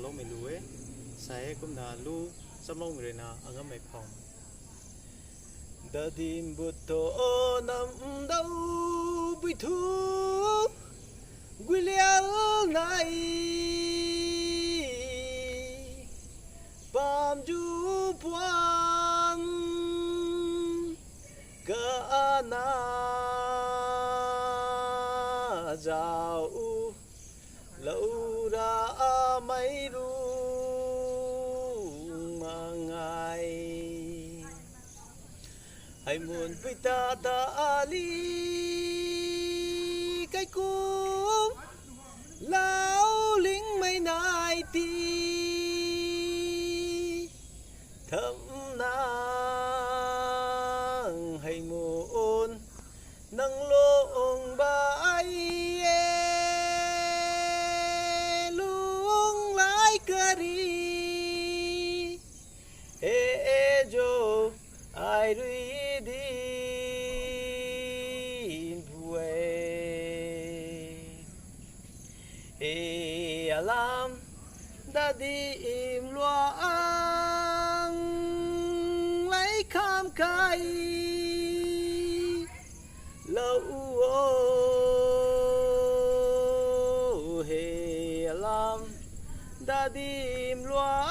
lâu mày lúa sai cũng là lu sắp lâu người nào ở ngắm mày phòng đã tìm bút thô nằm đâu bị thu quy liang này bám chú buồn cả na giàu lâu ra mấy ru mà ngày hãy muốn với ta ta li cái cú lão lính mấy nai ti thầm nàng hãy muốn nâng lông bay luông lái cờ đi ê jo ai đi alam đã đi im loang lấy khám cay lâu he alam đã đi im loang